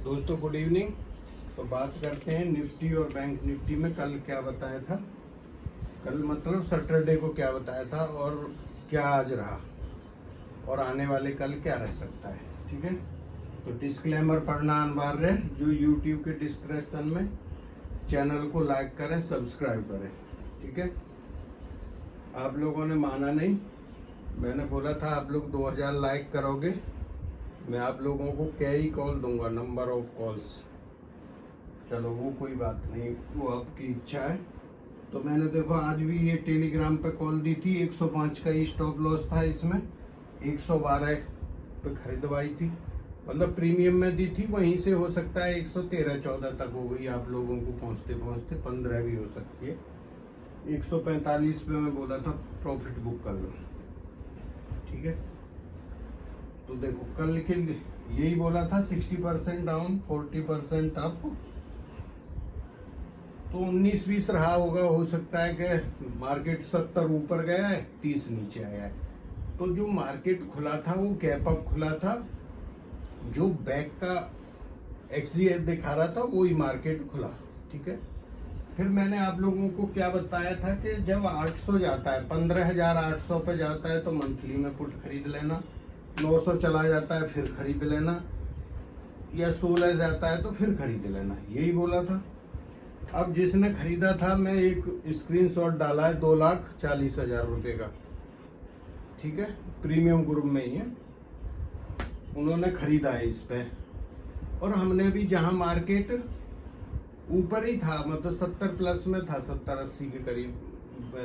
दोस्तों good evening. तो बात करते हैं निफ्टी और बैंक निफ्टी में कल क्या बताया था। कल मतलब सैटरडे को क्या बताया था और क्या आज रहा और आने वाले कल क्या रह सकता है। ठीक है, तो डिस्क्लेमर पढ़ना अनिवार्य है। जो यूट्यूब के डिस्क्रिप्शन में चैनल को लाइक करें, सब्सक्राइब करें। ठीक है, आप लोगों ने माना नहीं। मैंने बोला था आप लोग 2000 लाइक करोगे, मैं आप लोगों को क्या ही कॉल दूंगा, नंबर ऑफ कॉल्स। चलो वो कोई बात नहीं, वो आपकी इच्छा है। तो मैंने देखो आज भी ये टेलीग्राम पे कॉल दी थी। 105 का ही स्टॉप लॉस था, इसमें 112 पे खरीदवाई थी, मतलब प्रीमियम में दी थी। वहीं से हो सकता है 113-14 तक हो गई आप लोगों को पहुंचते पहुंचते, 15 भी हो सकती है। 145 पे मैं बोला था प्रॉफिट बुक कर लो। ठीक है, तो देखो कल के यही बोला था 60% डाउन 40% अप। तो 19-20 रहा होगा। हो सकता है कि मार्केट 70 ऊपर गया है, 30 नीचे आया है। तो जो मार्केट खुला था वो गैप अप खुला था। जो बैक का एक्सजीएफ दिखा रहा था वही मार्केट खुला। ठीक है, फिर मैंने आप लोगों को क्या बताया था कि जब 800 जाता है, 15,800 पे जाता है तो मंथली में पुट खरीद लेना। 900 चला जाता है फिर खरीद लेना, या 16 जाता है तो फिर खरीद लेना, यही बोला था। अब जिसने खरीदा था, मैं एक स्क्रीनशॉट डाला है 2,40,000 रुपये का। ठीक है, प्रीमियम ग्रुप में ही है, उन्होंने खरीदा है इस पे। और हमने भी जहां मार्केट ऊपर ही था, मतलब 70 प्लस में था, 70-80 के करीब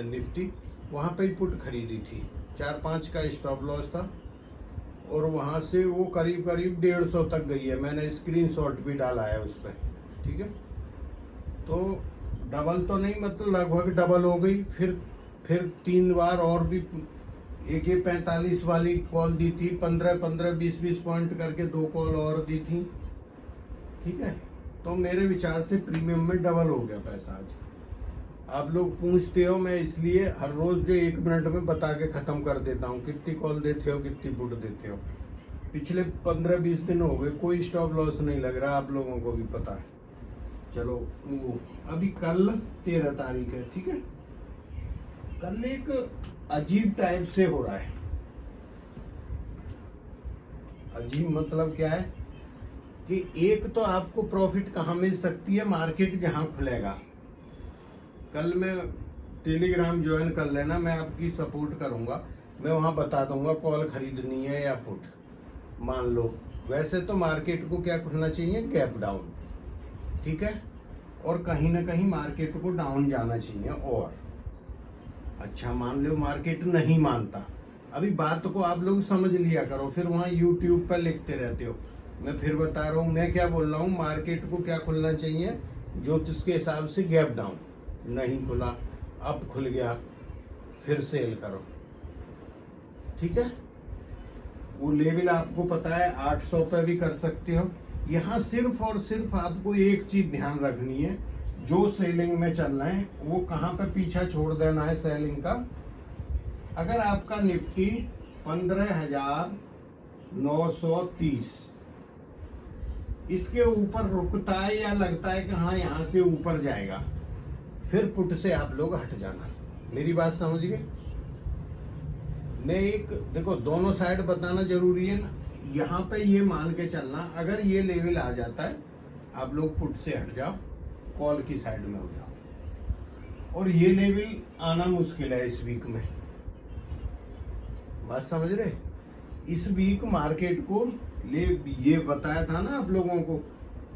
निफ्टी, वहां पे ही पुट खरीदी थी। 4-5 का स्टॉप लॉस था और वहां से वो करीब करीब 150 तक गई है। मैंने स्क्रीनशॉट भी डाला है उस पर। ठीक है, तो डबल तो नहीं, मतलब लगभग डबल हो गई। फिर 3 बार और भी एक 45 वाली कॉल दी थी, 15-15 20-20 पॉइंट करके 2 कॉल और दी थी। ठीक है, तो मेरे विचार से प्रीमियम में डबल हो गया पैसा आज। आप लोग पूछते हो, मैं इसलिए हर रोज जो 1 मिनट में बता के खत्म कर देता हूँ कितनी कॉल देते हो, कितनी पुट देते हो। पिछले 15-20 दिन हो गए, कोई स्टॉप लॉस नहीं लग रहा, आप लोगों को भी पता है। चलो वो अभी कल 13 तारीख है। ठीक है, कल एक अजीब टाइप से हो रहा है। अजीब मतलब क्या है कि एक तो आपको प्रॉफिट कहाँ मिल सकती है, मार्केट जहां खुलेगा। कल मैं टेलीग्राम ज्वाइन कर लेना, मैं आपकी सपोर्ट करूंगा। मैं वहां बता दूंगा कॉल खरीदनी है या पुट। मान लो वैसे तो मार्केट को क्या खुलना चाहिए, गैप डाउन। ठीक है, और कहीं ना कहीं मार्केट को डाउन जाना चाहिए। और अच्छा मान लो मार्केट नहीं मानता, अभी बात को आप लोग समझ लिया करो, फिर वहां यूट्यूब पर लिखते रहते हो। मैं फिर बता रहा हूँ, मैं क्या बोल रहा हूँ, मार्केट को क्या खुलना चाहिए, ज्योतिष के हिसाब से गैप डाउन। नहीं खुला, अब खुल गया, फिर सेल करो। ठीक है, वो लेवल आपको पता है 800 पे भी कर सकते हो। यहाँ सिर्फ और सिर्फ आपको एक चीज ध्यान रखनी है, जो सेलिंग में चलना है वो कहाँ पे पीछा छोड़ देना है सेलिंग का। अगर आपका निफ्टी 15,930 इसके ऊपर रुकता है या लगता है कि हाँ यहाँ से ऊपर जाएगा, फिर पुट से आप लोग हट जाना। मेरी बात समझ गए। मैं एक देखो, दोनों साइड बताना जरूरी है ना। यहाँ पे ये मान के चलना, अगर ये लेवल आ जाता है आप लोग पुट से हट जाओ, कॉल की साइड में हो जाओ। और ये लेवल आना मुश्किल है इस वीक में, बात समझ रहे। इस वीक मार्केट को ये बताया था ना आप लोगों को,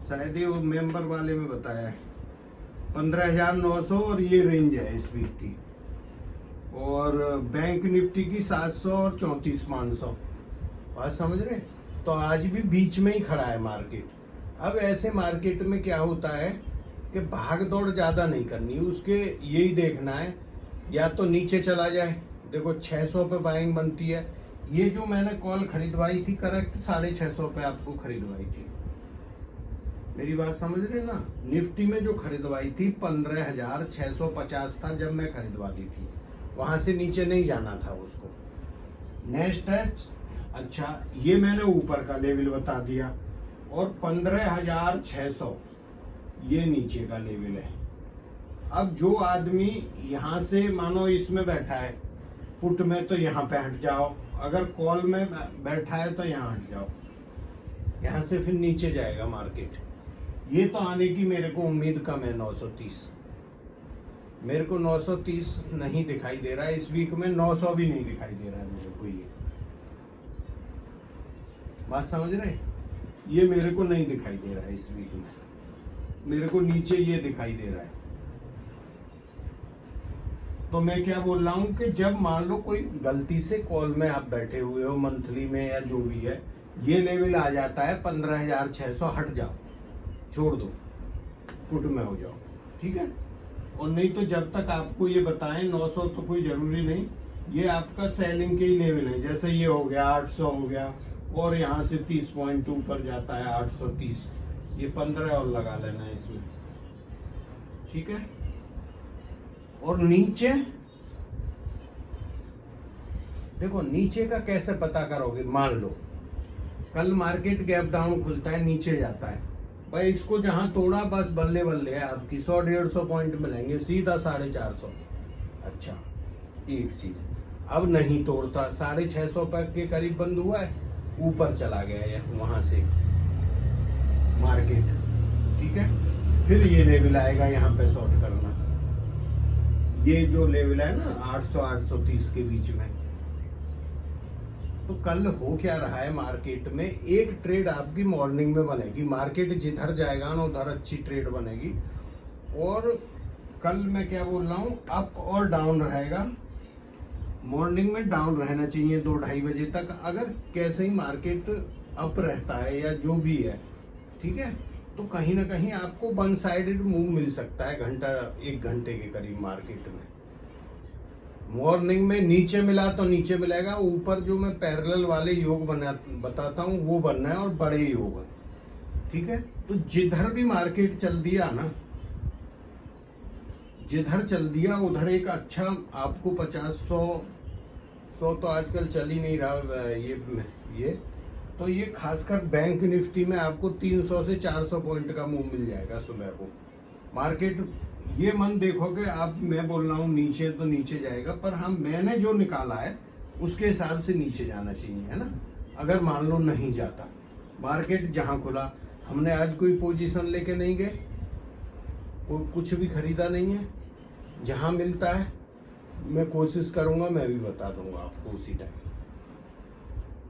शायद ये मेंबर वाले में बताया है 15,900 और ये रेंज है इस वीक की। और बैंक निफ्टी की 700 और 34,500, बात समझ रहे। तो आज भी बीच में ही खड़ा है मार्केट। अब ऐसे मार्केट में क्या होता है कि भाग दौड़ ज्यादा नहीं करनी, उसके यही देखना है या तो नीचे चला जाए। देखो 600 पे बाइंग बनती है। ये जो मैंने कॉल खरीदवाई थी करेक्ट 650 पे आपको खरीदवाई थी, मेरी बात समझ रहे ना। निफ्टी में जो खरीदवाई थी 15,650 था जब मैं खरीदवा दी थी, वहां से नीचे नहीं जाना था उसको। नेक्स्ट है, अच्छा ये मैंने ऊपर का लेवल बता दिया और 15,600 ये नीचे का लेवल है। अब जो आदमी यहां से मानो इसमें बैठा है पुट में, तो यहाँ पे हट जाओ, अगर कॉल में बैठा है तो यहाँ हट जाओ, यहाँ से फिर नीचे जाएगा मार्केट। ये तो आने की मेरे को उम्मीद कम है 930, मेरे को 930 नहीं दिखाई दे रहा है इस वीक में, 900 भी नहीं दिखाई दे रहा है मेरे को। ये बात समझ रहे, ये मेरे को नहीं दिखाई दे रहा है इस वीक में, मेरे को नीचे ये दिखाई दे रहा है। तो मैं क्या बोल रहा हूं कि जब मान लो कोई गलती से कॉल में आप बैठे हुए हो मंथली में या जो भी है, ये लेवल आ जाता है 15,600, हट जाओ, छोड़ दो, पुट में हो जाओ, ठीक है। और नहीं तो जब तक आपको ये बताएं 900 तो कोई जरूरी नहीं, ये आपका सेलिंग के ही लेवल है। जैसे ये हो गया 800 हो गया, और यहाँ से 30 पॉइंट ऊपर जाता है 830, ये 15 और लगा लेना है इसमें, ठीक है। और नीचे देखो, नीचे का कैसे पता करोगे? मान लो कल मार्केट गैप डाउन खुलता है, नीचे जाता है, भाई इसको जहां तोड़ा बस बल्ले बल्ले है आपकी, 100-150 पॉइंट मिलेंगे सीधा 450। अच्छा, एक चीज, अब नहीं तोड़ता, 650 पर के करीब बंद हुआ है, ऊपर चला गया है वहां से मार्केट, ठीक है। फिर ये लेवल आएगा यहाँ पे शॉर्ट करना, ये जो लेवल है ना 800-830 के बीच में। तो कल हो क्या रहा है मार्केट में, एक ट्रेड आपकी मॉर्निंग में बनेगी, मार्केट जिधर जाएगा ना उधर अच्छी ट्रेड बनेगी। और कल मैं क्या बोल रहा हूँ, अप और डाउन रहेगा, मॉर्निंग में डाउन रहना चाहिए 2-2:30 बजे तक। अगर कैसे ही मार्केट अप रहता है या जो भी है, ठीक है, तो कहीं ना कहीं आपको वन साइडेड मूव मिल सकता है, घंटा 1 घंटे के करीब मार्केट में। मॉर्निंग में नीचे मिला तो नीचे मिलेगा, ऊपर जो मैं पैरेलल वाले योग बताता हूँ वो बनना है, और बड़े योग है, ठीक है। तो जिधर भी मार्केट चल दिया ना, जिधर चल दिया उधर एक अच्छा आपको 50-100 तो आजकल चल ही नहीं रहा ये तो ये खासकर बैंक निफ्टी में आपको 300 से 400 पॉइंट का मूव मिल जाएगा सुबह को। मार्केट ये मन देखोगे आप, मैं बोल रहा हूँ नीचे तो नीचे जाएगा, पर हम मैंने जो निकाला है उसके हिसाब से नीचे जाना चाहिए, है ना। अगर मान लो नहीं जाता मार्केट जहां खुला, हमने आज कोई पोजीशन लेके नहीं गए, कुछ भी खरीदा नहीं है, जहां मिलता है मैं कोशिश करूंगा, मैं भी बता दूंगा आपको उसी टाइम।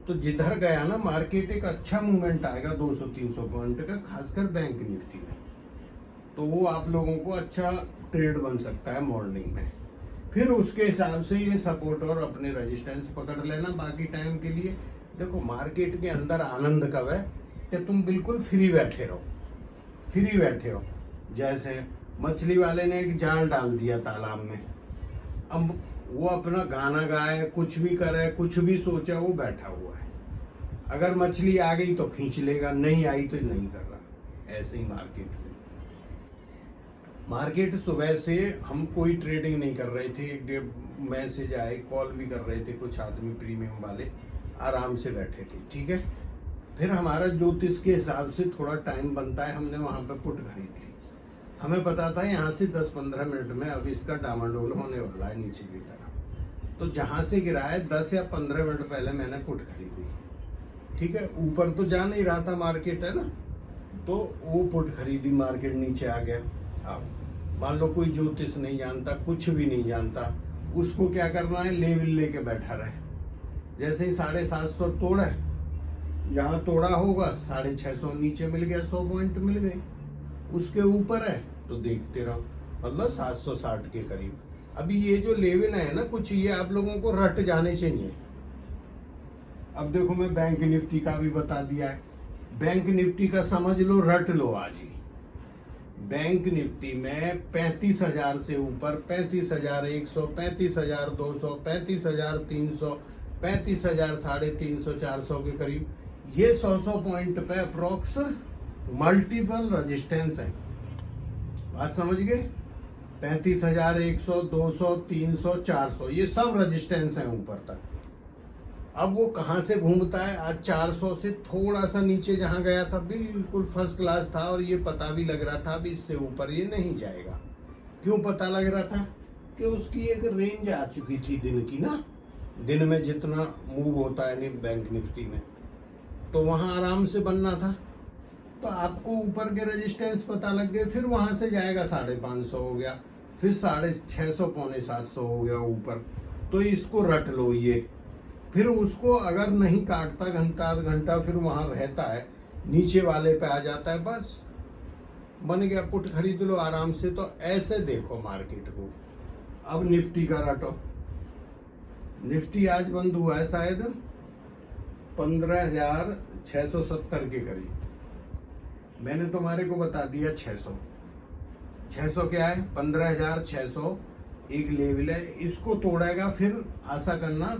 तो जिधर गया ना मार्केट, एक अच्छा मूवमेंट आएगा 200-300 पॉइंट का, खासकर बैंक निफ्टी में, तो वो आप लोगों को अच्छा ट्रेड बन सकता है मॉर्निंग में। फिर उसके हिसाब से ये सपोर्ट और अपने रेजिस्टेंस पकड़ लेना। बाकी टाइम के लिए देखो, मार्केट के अंदर आनंद कब है कि तुम बिल्कुल फ्री बैठे रहो, फ्री बैठे हो। जैसे मछली वाले ने एक जाल डाल दिया तालाब में, अब वो अपना गाना गाए, कुछ भी करे, कुछ भी सोचे, वो बैठा हुआ है। अगर मछली आ गई तो खींच लेगा, नहीं आई तो नहीं कर रहा। ऐसे ही मार्केट में, मार्केट सुबह से हम कोई ट्रेडिंग नहीं कर रहे थे, 1-1.5 मैसेज आए, कॉल भी कर रहे थे कुछ आदमी प्रीमियम वाले, आराम से बैठे थे, ठीक है। फिर हमारा ज्योतिष के हिसाब से थोड़ा टाइम बनता है, हमने वहां पे पुट खरीद ली। हमें पता था यहाँ से 10-15 मिनट में अब इसका डामाडोल होने वाला है नीचे की तरफ, तो जहां से गिरा है 10 या 15 मिनट पहले मैंने पुट खरीदी, ठीक है। ऊपर तो जा नहीं रहा था मार्केट, है ना, तो वो पुट खरीदी, मार्केट नीचे आ गया। अब मान लो कोई ज्योतिष नहीं जानता, कुछ भी नहीं जानता, उसको क्या करना है, लेवल लेके बैठा रहे। जैसे ही 750 तोड़ा, जहां तोड़ा होगा 650 नीचे मिल गया, 100 पॉइंट मिल गए। उसके ऊपर है तो देखते रहो, मतलब 760 के करीब। अभी ये जो लेवल है ना, कुछ ये आप लोगों को रट जाने चाहिए। अब देखो, मैं बैंक निफ्टी का भी बता दिया है, बैंक निफ्टी का समझ लो, रट लो आज ही। बैंक निफ्टी में 35,000 से ऊपर 35,100, 35,200, 35,300, 35,000, 350-400 के करीब, ये 100 पॉइंट पे अप्रोक्स मल्टीपल रेजिस्टेंस है। बात समझ गए? 35,100, 200, 300, 400, ये सब रेजिस्टेंस है ऊपर तक। अब वो कहाँ से घूमता है, आज 400 से थोड़ा सा नीचे जहाँ गया था बिल्कुल फर्स्ट क्लास था, और ये पता भी लग रहा था अब इससे ऊपर ये नहीं जाएगा। क्यों पता लग रहा था? कि उसकी एक रेंज आ चुकी थी दिन की ना, दिन में जितना मूव होता है बैंक निफ्टी में, तो वहाँ आराम से बनना था। तो आपको ऊपर के रेजिस्टेंस पता लग गए, फिर वहाँ से जाएगा 550 हो गया, फिर 650 पौने 700 हो गया ऊपर। तो इसको रट लो ये, फिर उसको अगर नहीं काटता घंटा आध घंटा, फिर वहाँ रहता है नीचे वाले पे आ जाता है, बस बन गया, पुट खरीद लो आराम से। तो ऐसे देखो मार्केट को। अब निफ्टी का रटो। निफ्टी आज बंद हुआ है शायद 15,670 के करीब। मैंने तुम्हारे को बता दिया 600 क्या है, 15,600 एक लेवल है, इसको तोड़ेगा, फिर आशा करना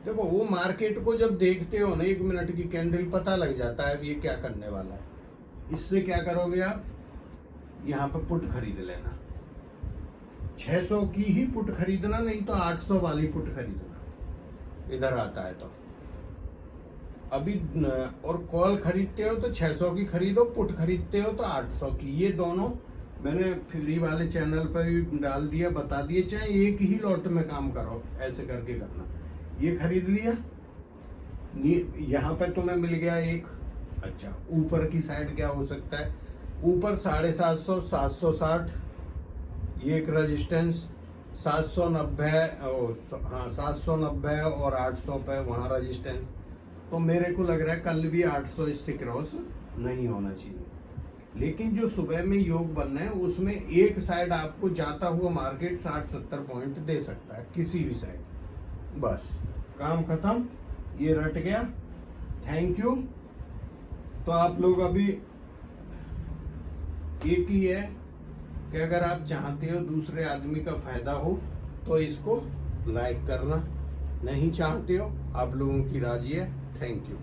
देखो वो मार्केट को जब देखते हो ना 1 मिनट की कैंडल, पता लग जाता है अब ये क्या करने वाला है। इससे क्या करोगे आप, यहाँ पे पुट खरीद लेना, 600 की ही पुट खरीदना, नहीं तो 800 वाली पुट खरीदना इधर आता है तो अभी। और कॉल खरीदते हो तो 600 की खरीदो, पुट खरीदते हो तो 800 की। ये दोनों मैंने फ्री वाले चैनल पर भी डाल दिया, बता दिए, चाहे एक ही लॉट में काम करो, ऐसे करके करना। ये खरीद लिया, यहाँ पे तुम्हें मिल गया एक। अच्छा, ऊपर की साइड क्या हो सकता है, ऊपर 750 760 ये एक रेजिस्टेंस, 790 हाँ 790 और 800 पे वहाँ रेजिस्टेंस। तो मेरे को लग रहा है कल भी 800 इससे क्रॉस नहीं होना चाहिए। लेकिन जो सुबह में योग बनना है उसमें एक साइड आपको जाता हुआ मार्केट 60-70 पॉइंट दे सकता है, किसी भी साइड। बस काम खत्म, ये रट गया। Thank you. तो आप लोग अभी एक ही है कि अगर आप चाहते हो दूसरे आदमी का फायदा हो तो इसको लाइक करना, नहीं चाहते हो आप लोगों की राजी है। Thank you.